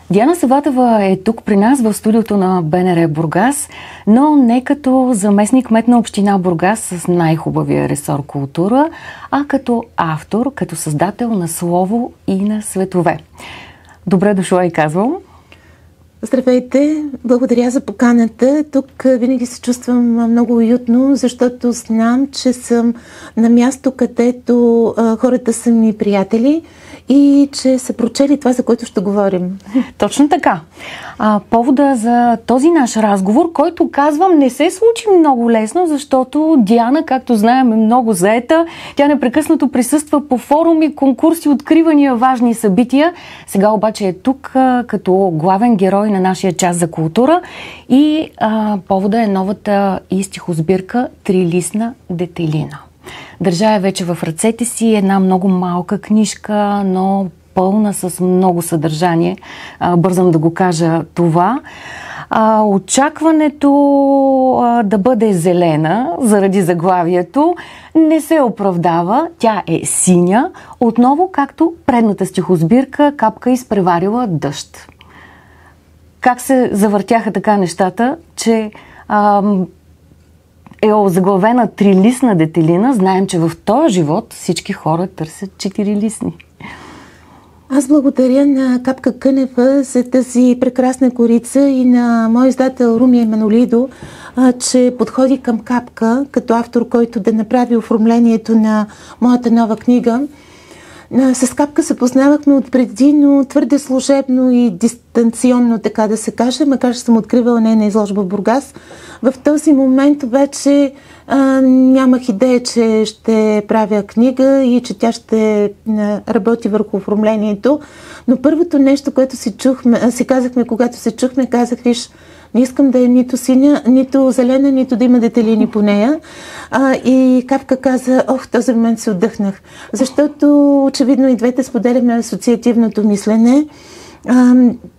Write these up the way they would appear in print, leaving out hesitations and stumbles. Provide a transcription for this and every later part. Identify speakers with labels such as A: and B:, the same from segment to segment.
A: Диана Саватева е тук при нас в студиото на БНР Бургас, но не като заместник-кмет на община Бургас с най-хубавия ресор култура, а като автор, като създател на слово и на светове. Добре дошла и казвам.
B: Здравейте! Благодаря за поканата. Тук винаги се чувствам много уютно, защото знам, че съм на място, където хората са ми приятели и че са прочели това, за което ще говорим.
A: Точно така. Повода за този наш разговор, който казвам, не се случи много лесно, защото Диана, както знаем, е много заета. Тя непрекъснато присъства по форуми, конкурси, откривания, важни събития. Сега обаче е тук като главен герой на нашия час за култура и повода е новата и стихосбирка "Трилистна детелина". Държа я вече в ръцете си, една много малка книжка, но пълна с много съдържание. Бързам да го кажа това. Очакването да бъде зелена заради заглавието не се оправдава. Тя е синя, отново както предната стихосбирка "Капка изпреварила дъжд". Как се завъртяха така нещата, че е озаглавена "Трилистна детелина". Знаем, че в този живот всички хора търсят четирилистни.
B: Аз благодаря на Капка Кънева за тази прекрасна корица и на мой издател Руми Манолидо, че подходи към Капка като автор, който да направи оформлението на моята нова книга. С Капка се познавахме отпреди, но твърде служебно и дистанционно, така да се каже, макар че съм откривала нейна изложба в Бургас. В този момент вече нямах идея, че ще правя книга и че тя ще работи върху оформлението. Но първото нещо, което си казахме, когато се чухме, казах: виж, не искам да е нито синя, нито зелена, нито да има детелини по нея. И Капка каза: в този момент се отдъхнах. Защото очевидно и двете споделяме асоциативното мислене.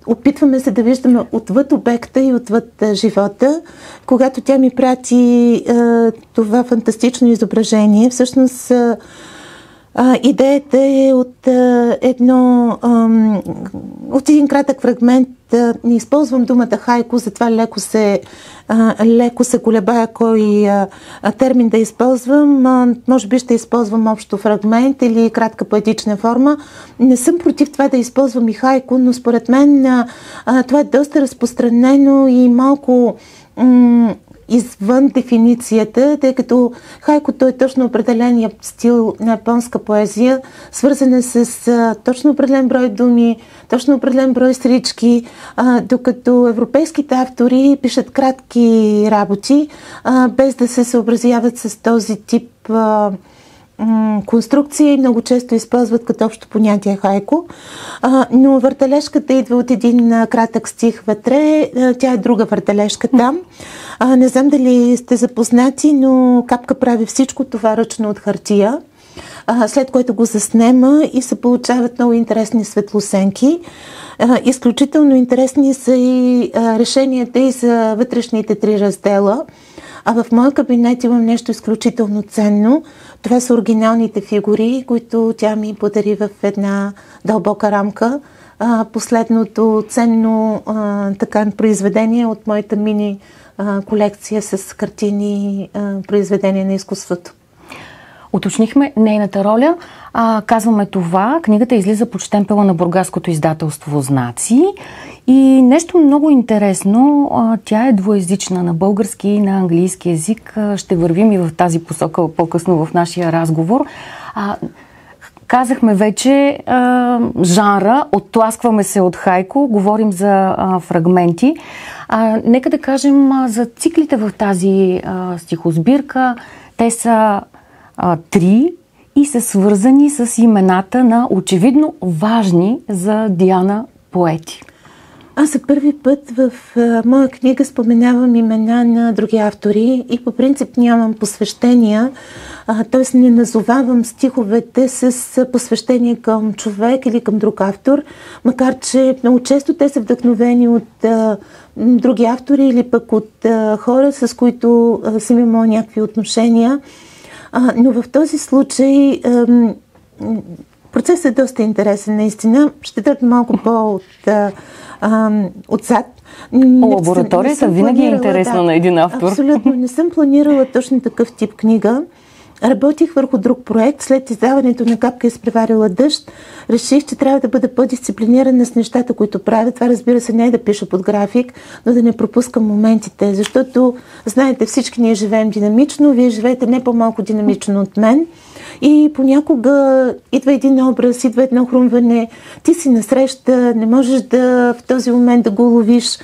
B: Опитваме се да виждаме отвъд обекта и отвъд живота. Когато тя ми прати това фантастично изображение, всъщност идеята е от един кратък фрагмент. Не използвам думата хайко, затова леко се колебая кой термин да използвам. Може би ще използвам общо фрагмент или кратка поетична форма. Не съм против това да използвам и хайко, но според мен това е доста разпространено и малко извън дефиницията, тъй като хайкото е точно определения стил на японска поезия, свързана с точно определен брой думи, точно определен брой стрички, докато европейските автори пишат кратки работи, без да се съобразяват с този тип конструкция и много често използват като общо понятие хайко. Но въртележката идва от един кратък стих вътре. Тя е друга въртележка там. Не знам дали сте запознати, но Капка прави всичко това ръчно от хартия, след което го заснема и се получават много интересни светлосенки. Изключително интересни са и решенията и за вътрешните 3 раздела. А в моя кабинет имам нещо изключително ценно. Това са оригиналните фигури, които тя ми подари в една дълбока рамка. Последното ценно произведение от моята мини колекция с картини, произведения на изкуството.
A: Уточнихме нейната роля. Казваме това. Книгата излиза под щемпела на бургаското издателство "Знаци". И нещо много интересно, тя е двуезична, на български и на английски език. Ще вървим и в тази посока по-късно в нашия разговор. Казахме вече жанра, оттласкваме се от хайко, говорим за фрагменти. Нека да кажем за циклите в тази стихосбирка. Те са 3 и са свързани с имената на очевидно важни за Диана поети.
B: Аз за първи път в моя книга споменавам имена на други автори и по принцип нямам посвещения, т.е. не назовавам стиховете с посвещение към човек или към друг автор, макар че много често те са вдъхновени от други автори или пък от хора, с които съм имала някакви отношения. Но в този случай Процесът е доста интересен, наистина. Ще тръгна малко отзад.
A: Лабораторията винаги е интересна на един автор.
B: Абсолютно. Не съм планирала точно такъв тип книга. Работих върху друг проект. След издаването на Капка изпреварила дъжд, реших, че трябва да бъда по-дисциплинирана с нещата, които правя. Това, разбира се, не е да пиша под график, но да не пропускам моментите, защото, знаете, всички ние живеем динамично, вие живеете не по-малко динамично от мен и понякога идва един образ, идва едно хрумване, ти си насреща, не можеш в този момент да го ловиш.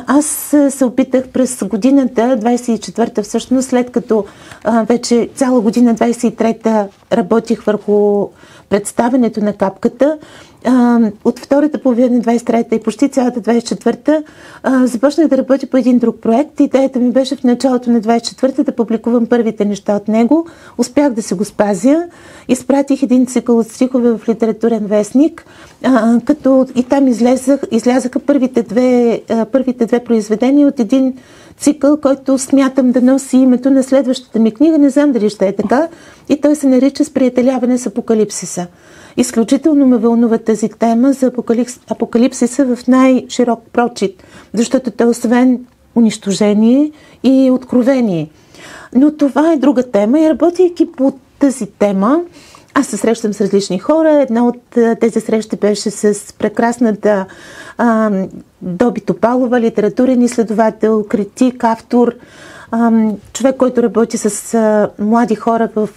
B: Аз се опитах през годината, 24-та всъщност, след като вече цяла година, 23-та, работих върху представенето на Капката. От втората половина на 23-та и почти цялата 24-та започнах да работя по един друг проект. Идеята ми беше в началото на 24-та да публикувам първите неща от него. Успях да се го спазя. Изпратих един цикъл от стихове в литературен вестник, като и там излязаха първите две произведения от един цикъл, който смятам да носи името на следващата ми книга. Не знам дали ще е така. И той се нарича "Сприятеляване с апокалипсиса". Изключително ме вълнува тази тема за апокалипсиса в най-широк прочит, защото той освен унищожение и откровение. Но това е друга тема и работейки по тази тема, аз се срещам с различни хора. Една от тези срещи беше с прекрасната Доби Топалова, литературен изследовател, критик, автор, човек, който работи с млади хора в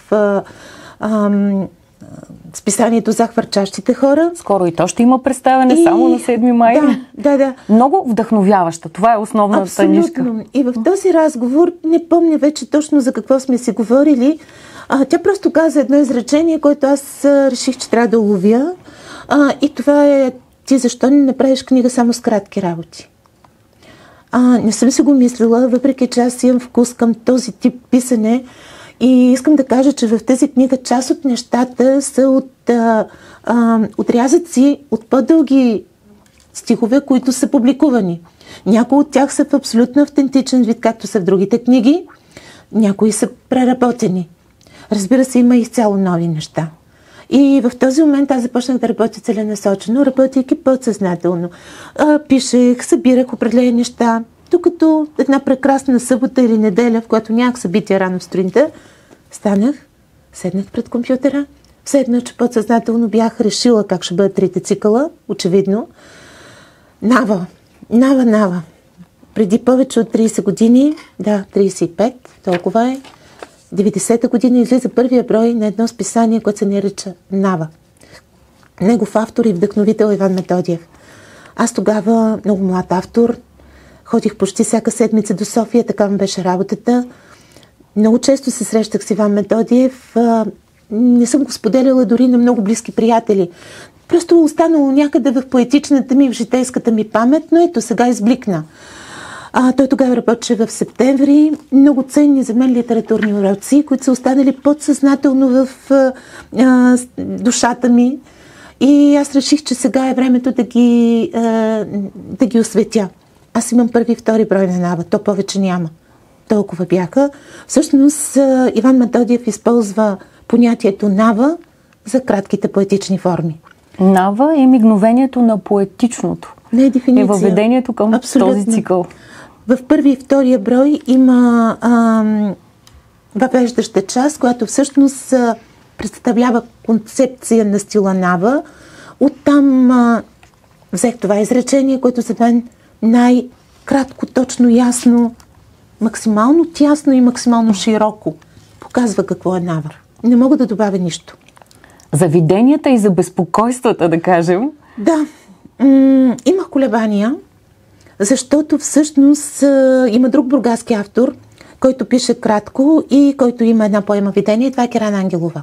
B: списанието "За хвърчащите хора".
A: Скоро и то ще има представяне само на 7 май.
B: Да.
A: Много вдъхновяваща. Това е основната нишка.
B: Абсолютно. И в този разговор, не помня вече точно за какво сме си говорили, тя просто каза едно изречение, което аз реших, че трябва да уловя. И това е: ти защо не направиш книга само с кратки работи? Не съм си го мислила, въпреки че аз имам вкус към този тип писане. И искам да кажа, че в тази книга част от нещата са от отрязъци от по-дълги стихове, които са публикувани. Някои от тях са в абсолютно автентичен вид, както са в другите книги. Някои са преработени. Разбира се, има и изцяло нови неща. И в този момент аз започнах да работя целенасочено, работейки подсъзнателно. Пишех, събирах определени неща, докато една прекрасна събота или неделя, в която нямах събития рано в сутринта, седнах пред компютъра, все едно, че подсъзнателно бях решила как ще бъдат 3 цикъла, очевидно. Нава. Преди повече от 30 години, 35, толкова е, 90-та година излиза първия брой на едно списание, което се нарича "Нава". Негов автор и вдъхновител Иван Методиев. Аз тогава, много млад автор, ходих почти всяка седмица до София, така ми беше работата. Много често се срещах с Иван Методиев. Не съм го споделяла дори на много близки приятели. Просто останало някъде в поетичната ми, в житейската ми памет, но ето сега избликна. Той тогава работеше в септември. Много ценни за мен литературни уроци, които са останали подсъзнателно в душата ми. И аз реших, че сега е времето да ги осветя. Аз имам първи и втори брой на Нава. То повече няма. Толкова бяха. Всъщност Иван Методиев използва понятието "Нава" за кратките поетични форми.
A: Нава е мигновението на поетичното.
B: Не е дефиниция.
A: Е въведението към този цикъл.
B: В първи и втория брой има въвеждаща част, която всъщност представлява концепция на стила Нава. Оттам взех това изречение, което за мен най-кратко, точно, ясно, максимално тясно и максимално широко показва какво е Нава. Не мога да добавя нищо.
A: За виденията и за безпокойствата, да кажем.
B: Да, имах колебания, защото всъщност има друг бургаски автор, който пише кратко и който има една поема "Видение", това е Кирана Ангелова.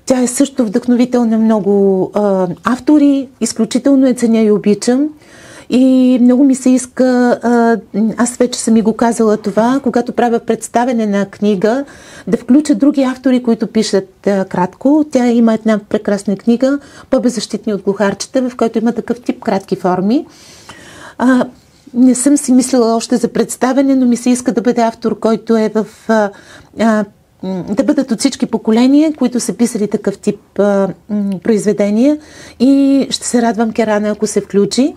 B: Тя е също вдъхновител на много автори, изключително я ценя и обичам. И много ми се иска, аз вече съм и го казала това, когато правя представене на книга, да включа други автори, които пишат кратко. Тя има една прекрасна книга "По-беззащитни от глухарчета", в която има такъв тип кратки форми. Не съм си мислила още за представене, но ми се иска да бъде автор, който е в да бъдат от всички поколения, които са писали такъв тип произведения, и ще се радвам Керана, ако се включи.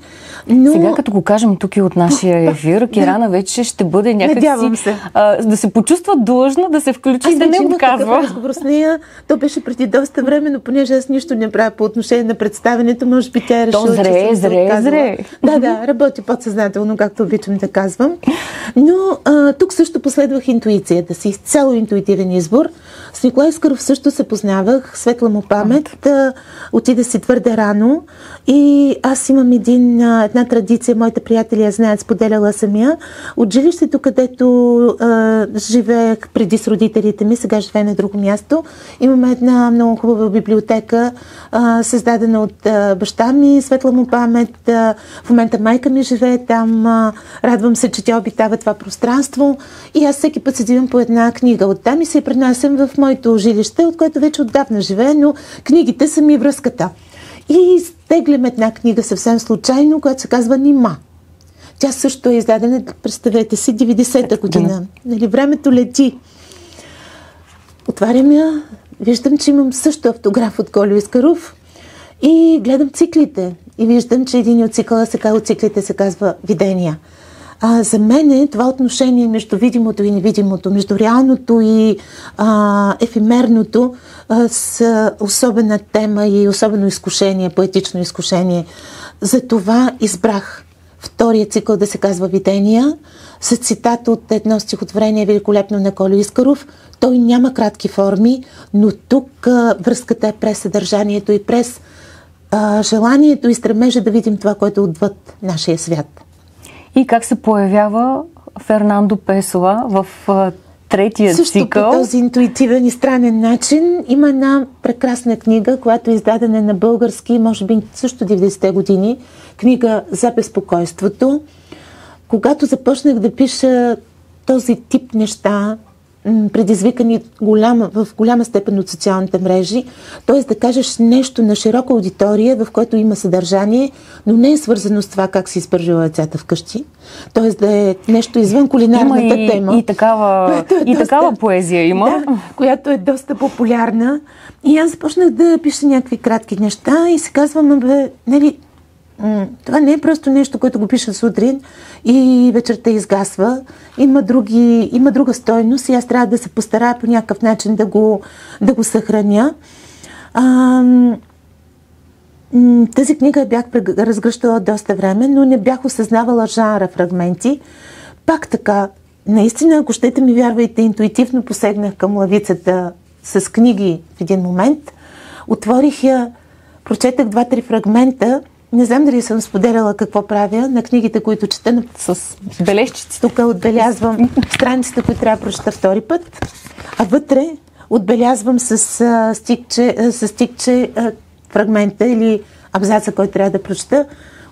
B: Но...
A: Сега, като го кажем тук и от нашия ефир, Керана вече ще бъде някакси да се почувства длъжна да се включи и да не отказва.
B: Аз разговор с нея, то беше преди доста време, но понеже аз нищо не правя по отношение на представенето, може би тя е решила, че
A: зре.
B: Да, работи подсъзнателно, както обичам да казвам. Но тук също последвах интуицията си, изцяло интуитивен избор. С Николай Искъров също се познавах, светла му памет, отида си твърде рано и аз имам една традиция, моите приятели я знаят, споделяла съм я. От жилището, където живеех преди с родителите ми, сега живея на друго място, имаме една много хубава библиотека, създадена от баща ми, светла му памет. В момента майка ми живее там, радвам се, че тя обитава това пространство и аз всеки път седивам по една книга оттам и се пренасям в моето жилище, от което вече отдавна живея, но книгите са ми връзката. И стеглям една книга съвсем случайно, която се казва Нима. Тя също е издадена, представете си, 90-та година. Нали, времето лети. Отварям я, виждам, че имам също автограф от Кольо Искъров и гледам циклите. И виждам, че един от циклите се казва Видения. За мен това отношение между видимото и невидимото, между реалното и ефемерното с особена тема и особено изкушение, поетично изкушение. Затова избрах втория цикъл да се казва Видения, с цитат от едно стихотворение великолепно на Кольо Искъров. Той няма кратки форми, но тук връзката е през съдържанието и през желанието и стремежа да видим това, което е отвъд нашия свят.
A: И как се появява Фернандо Песоа в третия
B: също
A: цикъл?
B: Също по този интуитивен и странен начин. Има една прекрасна книга, която е издадена на български, може би също 90-те години. Книга за безпокойството. Когато започнах да пиша този тип неща, предизвикани в голяма степен от социалните мрежи, т.е. да кажеш нещо на широка аудитория, в което има съдържание, но не е свързано с това как си изпържила децата вкъщи, т.е. да е нещо извън кулинарната тема.
A: И такава поезия има.
B: Да, която е доста популярна. И аз започнах да пиша някакви кратки неща и си казвам, нали, това не е просто нещо, което го пиша сутрин и вечерта изгасва. Има друга стойност и аз трябва да се постарая по някакъв начин да го съхраня. Тази книга бях разгръщала доста време, но не бях осъзнавала жанра фрагменти. Пак така, наистина, ако щете ми вярвайте, интуитивно посегнах към лавицата с книги в един момент. Отворих я, прочетах 2-3 фрагмента. Не знам дали съм споделяла какво правя на книгите, които чета
A: с бележчици.
B: Тук отбелязвам страницата, които трябва да прочета втори път, а вътре отбелязвам с стикче фрагмента или абзаца, който трябва да прочета.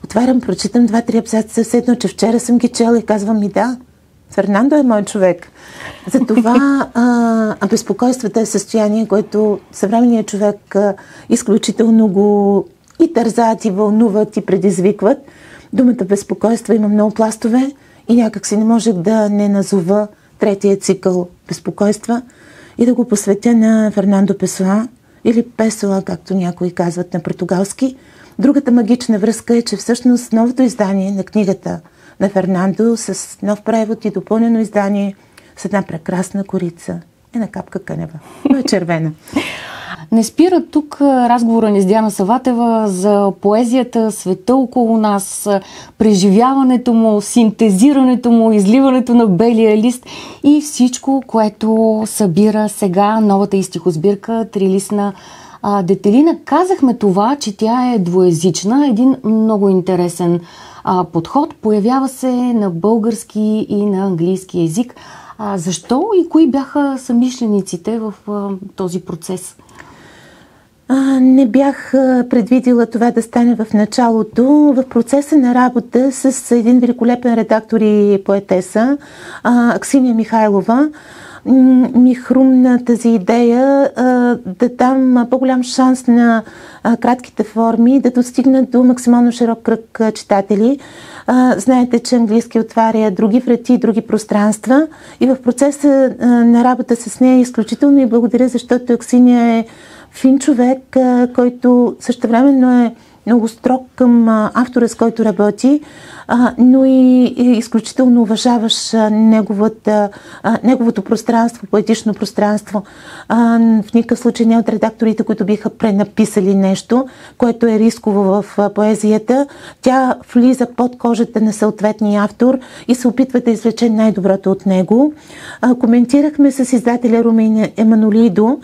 B: Отварям, прочитам 2-3 абзаца, все едно, че вчера съм ги чела и казвам ми да, Фернандо е мой човек. Затова безпокойството е състояние, което съвременният човек изключително го и тързаят, и вълнуват, и предизвикват. Думата безпокойство има много пластове и някак си не можех да не назова третия цикъл безпокойства и да го посветя на Фернандо Песоа или Песоа, както някои казват на португалски. Другата магична връзка е, че всъщност новото издание на книгата на Фернандо с нов превод и допълнено издание с една прекрасна корица е на капка кънева, но е червена.
A: Не спира тук разговора ни с Диана Саватева за поезията, света около нас, преживяването му, синтезирането му, изливането на белия лист и всичко, което събира сега новата и стихосбирка Трилистна детелина. Казахме това, че тя е двуезична, един много интересен подход. Появява се на български и на английски език. Защо и кои бяха съмишлениците в този процес?
B: Не бях предвидила това да стане в началото. В процеса на работа с един великолепен редактор и поетеса, Аксинья Михайлова, ми хрумна тази идея да дам по-голям шанс на кратките форми да достигнат до максимално широк кръг читатели. Знаете, че английски отваря други врати, други пространства и в процеса на работа с нея изключително и благодаря, защото Аксинья е фин човек, който същевременно е много строг към автора, с който работи, но и изключително уважаваш неговото пространство, поетично пространство. В никакъв случай не от редакторите, които биха пренаписали нещо, което е рисково в поезията. Тя влиза под кожата на съответния автор и се опитва да извлече най-доброто от него. Коментирахме с издателя Руми Еманолидо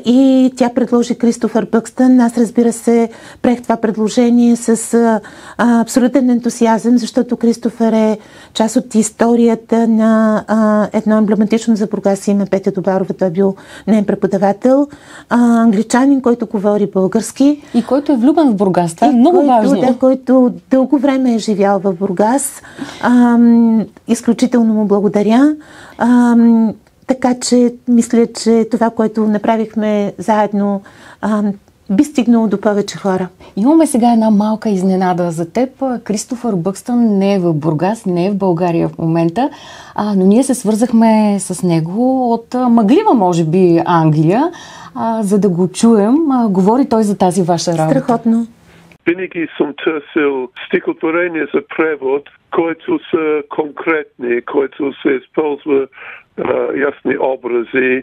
B: и тя предложи Кристофър Бъкстън. Аз, разбира се, приех това предложение с абсолютен ентусиазъм, защото Кристофър е част от историята на едно емблематично за Бургас име Петя Добарова. Той е бил неин преподавател, англичанин, който говори български.
A: И който е влюбен в Бургас. Това е много важно.
B: Да, който дълго време е живял в Бургас. Изключително му благодаря. Така че мисля, че това, което направихме заедно, би стигнало до повече хора.
A: Имаме сега една малка изненада за теб. Кристофър Бъкстън не е в Бургас, не е в България в момента, но ние се свързахме с него от мъглива, може би, Англия, за да го чуем. Говори той за тази ваша работа.
B: Страхотно.
C: Винаги съм търсил стихотворения за превод, които са конкретни, които се използва ясни образи.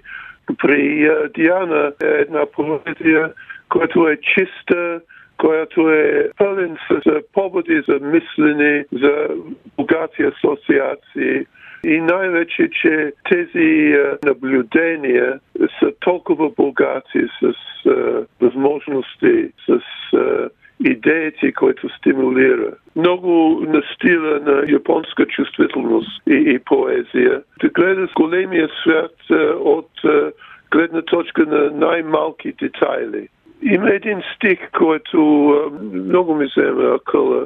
C: При Диана е една поезия, която е чиста, която е пълен с поводи за мислене, за богати асоциации. И най-вече, че тези наблюдения са толкова богати с възможности, с идеите, които стимулира. Много на стила на японска чувствителност и поезия. Да гледа с големия свят от гледна точка на най-малки детайли. Има един стих, който много ми взема акъла.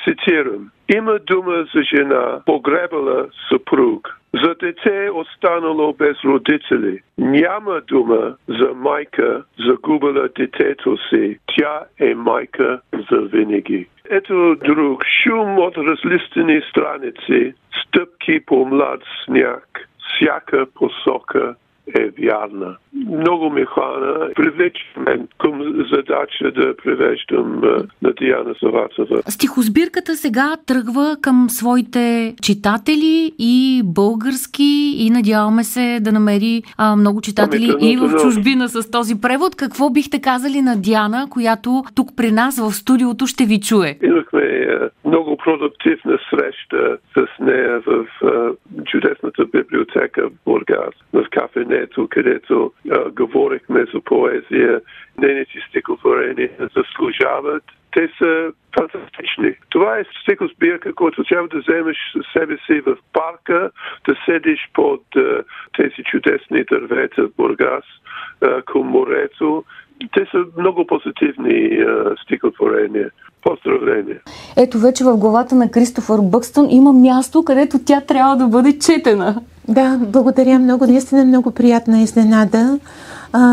C: Цитирам. Има дума за жена, погребала съпруг. За дете останало без родители. Няма дума за майка, загубила детето си. Тя е майка за винаги. Ето друг шум от разлистени страници, стъпки по млад сняг, всяка посока е вярна. Много ми хвана, привлече мен към задача да превеждам на Диана Саватева.
A: Стихосбирката сега тръгва към своите читатели и български и надяваме се да намери много читатели и в чужбина с този превод. Какво бихте казали на Диана, която тук при нас в студиото ще ви чуе?
C: Имахме много продуктивна среща с нея в чудесната библиотека в Бургас, в кафенето, където говорихме за поезия. Нейните стихотворения заслужават. Те са фантастични. Това е стихосбирка, който трябва да вземеш със себе си в парка, да седиш под тези чудесни дървета в Бургас, към морето. Те са много позитивни стихотворения. Поздравления!
A: Ето вече в главата на Кристофър Бъкстън има място, където тя трябва да бъде четена.
B: Да, благодаря много. Наистина много приятна изненада,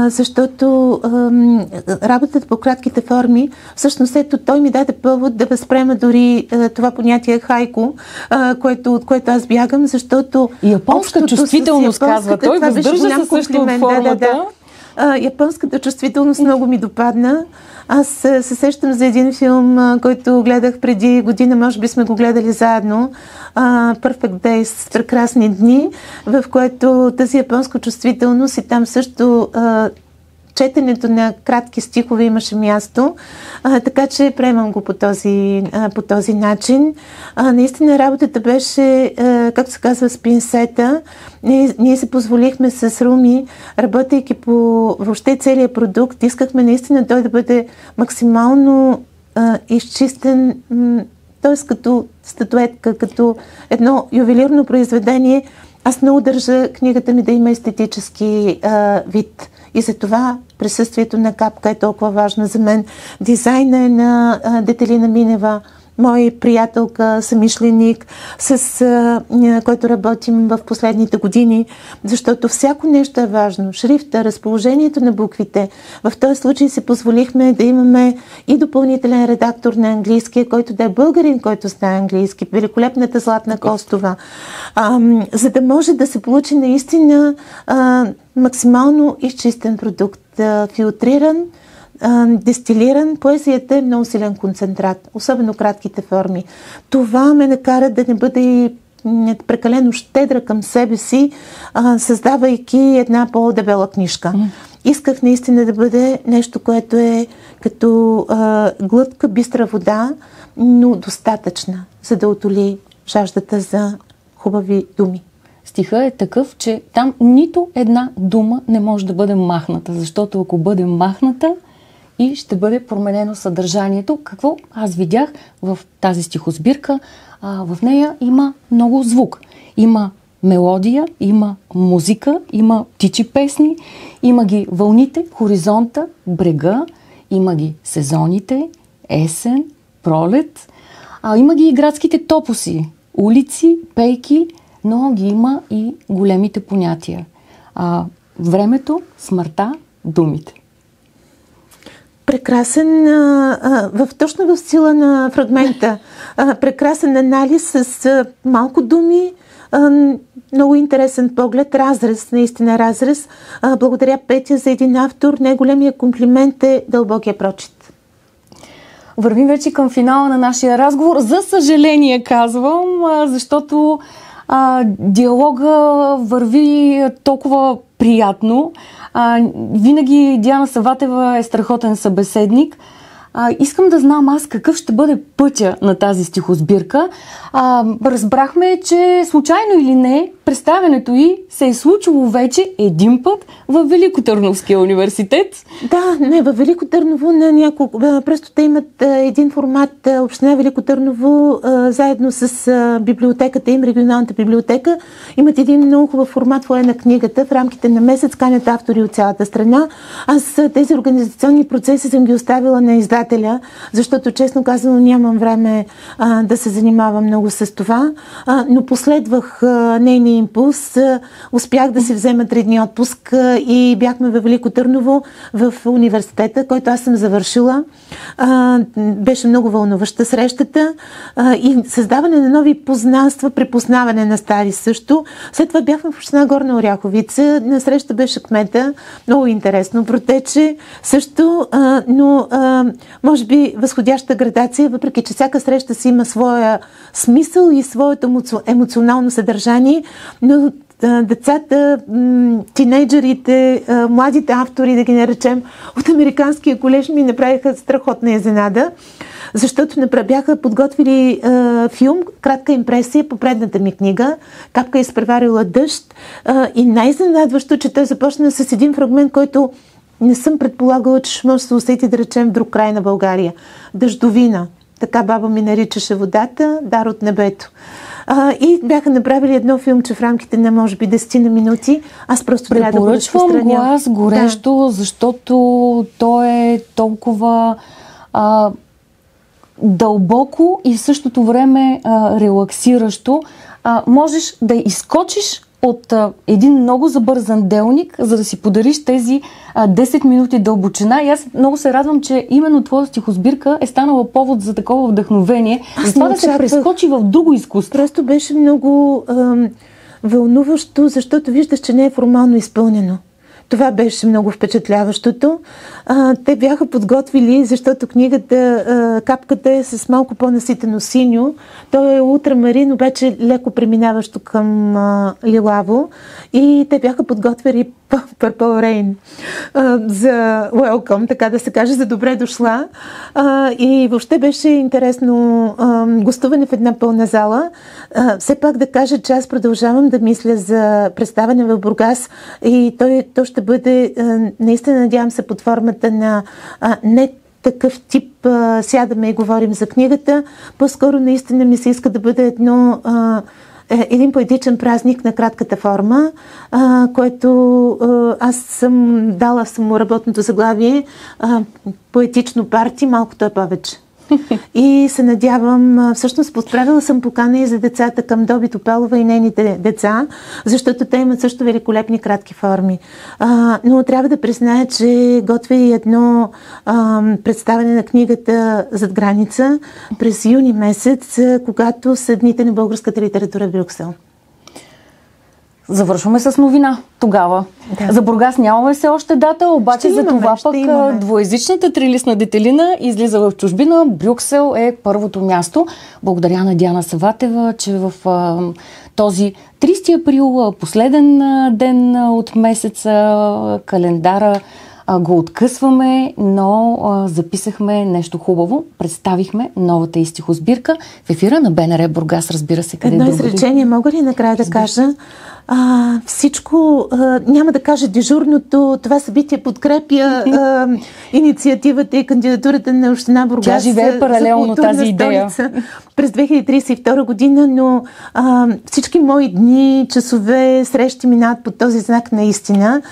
B: защото работата по кратките форми, всъщност ето той ми даде повод да възприема дори това понятие хайко, от което аз бягам, защото
A: японска чувствителност, казва той, въздържа се също от формата.
B: Японската чувствителност много ми допадна. Аз се сещам за един филм, който гледах преди година, може би сме го гледали заедно, Perfect Days, прекрасни дни, в което тази японска чувствителност и там също четенето на кратки стихове имаше място, така че приемам го по този начин. Наистина работата беше, както се казва, с пинцета. Ние се позволихме с Руми, работейки по въобще целият продукт, искахме наистина той да бъде максимално изчистен, т.е. като статуетка, като едно ювелирно произведение. Аз много държа книгата ми да има естетически вид. И за това присъствието на капка е толкова важно за мен. Дизайна е на Детелина Минева, мой приятелка, съмишленик, с който работим в последните години, защото всяко нещо е важно. Шрифта, разположението на буквите. В този случай си позволихме да имаме и допълнителен редактор на английски, който да е българин, който знае английски. Великолепната Златна Костова. За да може да се получи наистина максимално изчистен продукт, филтриран, дестилиран. Поезията е много силен концентрат, особено кратките форми. Това ме накара да не бъда и прекалено щедра към себе си, създавайки една по-дебела книжка. Исках наистина да бъде нещо, което е като глътка бистра вода, но достатъчна, за да утоли жаждата за хубави думи.
A: Стиха е такъв, че там нито една дума не може да бъде махната, защото ако бъде махната, и ще бъде променено съдържанието. Какво аз видях в тази стихосбирка? В нея има много звук. Има мелодия, има музика, има птичи песни, има ги вълните, хоризонта, брега, има ги сезоните, есен, пролет, има ги и градските топоси, улици, пейки, но ги има и големите понятия. Времето, смъртта, думите.
B: Прекрасен, точно в стила на фрагмента, прекрасен анализ с малко думи, много интересен поглед, разрез, наистина разрез. Благодаря, Петя, за един автор. Най-големия комплимент е дълбокия прочит.
A: Вървим вече към финала на нашия разговор. За съжаление казвам, защото диалога върви толкова приятно. Винаги Диана Саватева е страхотен събеседник. Искам да знам аз какъв ще бъде пътя на тази стихосбирка. Разбрахме, че случайно или не, представянето й се е случило вече един път в Великотърновския университет.
B: Да, не, в Велико Търново на няколко. Просто те имат един формат, община Велико Търново, заедно с библиотеката им, регионалната библиотека, имат един много хубав формат Фоайе на книгата. В рамките на месец канят автори от цялата страна. Аз тези организационни процеси съм ги оставила на издателя, защото честно казано нямам време да се занимавам много с това, но последвах нейния импулс. Успях да си взема 3 дни отпуск и бяхме във Велико Търново в университета, който аз съм завършила. Беше много вълнуваща срещата и създаване на нови познанства, препознаване на стари също. След това бяхме в община Горна Оряховица. На среща беше кмета. Много интересно протече също, но може би възходяща градация, въпреки че всяка среща си има своя смисъл и своето емоционално съдържание, но децата, тинейджерите, младите автори, да ги наречем, от Американския колеж ми направиха страхотна изненада, защото бяха подготвили филм, кратка импресия по предната ми книга "Капка изпреварила дъжд", и най-изненадващо, че той започна с един фрагмент, който не съм предполагала, че ще може да се усети, да речем, в друг край на България. Дъждовина. Така баба ми наричаше водата, дар от небето. И бяха направили едно филмче в рамките на, може би, 10 на минути. Аз просто трябва да го разпространя.
A: Препоръчвам го аз горещо, защото то е толкова дълбоко и в същото време релаксиращо. Можеш да изкочиш от един много забързан делник, за да си подариш тези 10 минути дълбочина. И аз много се радвам, че именно твоя стихосбирка е станала повод за такова вдъхновение. За това да се прескочи в друго изкуство.
B: Просто беше много вълнуващо, защото виждаш, че не е формално изпълнено. Това беше много впечатляващото. Те бяха подготвили, защото книгата, капката е с малко по-наситено синьо. То е ултрамарин, обаче леко преминаващо към лилаво. И те бяха подготвили Purple Rain за welcome, така да се каже, за добре дошла. И въобще беше интересно гостуване в една пълна зала. Все пак да кажа, че аз продължавам да мисля за представяне в Бургас и то ще бъде, наистина надявам се, под формата на не такъв тип сядаме и говорим за книгата. По-скоро наистина ми се иска да бъде един поетичен празник на кратката форма, което аз съм дала самоработното заглавие поетично парти, малкото е повече. И се надявам, всъщност подправила съм покана и за децата към Доби Топалова и нейните деца, защото те имат също великолепни кратки форми. Но трябва да призная, че готвя и едно представяне на книгата "Зад граница" през юни месец, когато са дните на българската литература в Брюксел.
A: Завършваме с новина тогава. Да. За Бургас нямаме все още дата, обаче за това пък двоезичната трилистна детелина излиза в чужбина. Брюксел е първото място. Благодаря на Диана Саватева, че в този 30 април, последен ден от месеца, календара го откъсваме, но записахме нещо хубаво. Представихме новата и стихосбирка в ефира на БНР Бургас, разбира се.
B: Едно изречение мога ли накрая да кажа? Всичко, няма да кажа дежурното, това събитие подкрепя инициативата и кандидатурата на община Бургас.
A: Тя живее паралелно тази идея.
B: През 2032 година, но всички мои дни, часове, срещи минават под този знак наистина.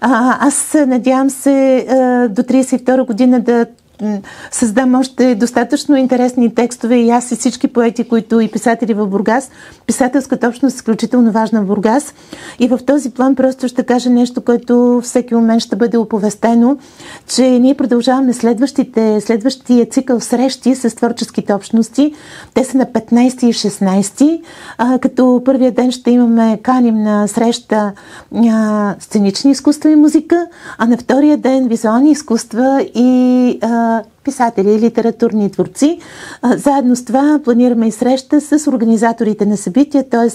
B: Аз надявам се до 32 година да създам още достатъчно интересни текстове и аз и всички поети, които и писатели в Бургас. Писателската общност е изключително важна в Бургас. И в този план просто ще кажа нещо, което всеки момент ще бъде оповестено, че ние продължаваме следващия цикъл срещи с творческите общности. Те са на 15 и 16, като първия ден ще каним на среща сценични изкуства и музика, а на втория ден визуални изкуства и писатели и литературни творци. Заедно с това планираме и среща с организаторите на събития, т.е.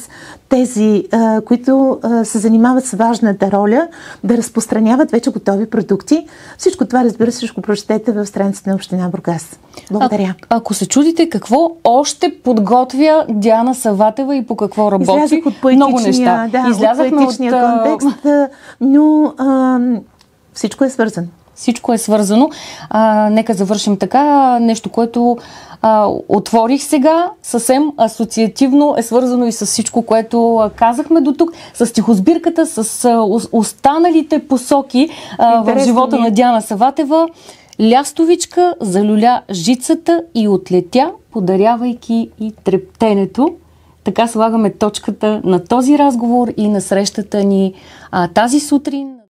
B: тези, които се занимават с важната роля да разпространяват вече готови продукти. Всичко това, разбира се, ще го прочетете в страницата на община Бургас. Благодаря.
A: Ако се чудите какво още подготвя Диана Саватева и по какво работи,
B: излязах от
A: много неща.
B: Излязахме от поетичния контекст, но всичко е свързано.
A: Всичко е свързано. Нека завършим така. Нещо, което отворих сега, съвсем асоциативно е свързано и с всичко, което казахме до тук, с стихосбирката, с останалите посоки в живота на Диана Саватева. Лястовичка залюля жицата и отлетя, подарявайки и трептенето. Така слагаме точката на този разговор и на срещата ни тази сутрин.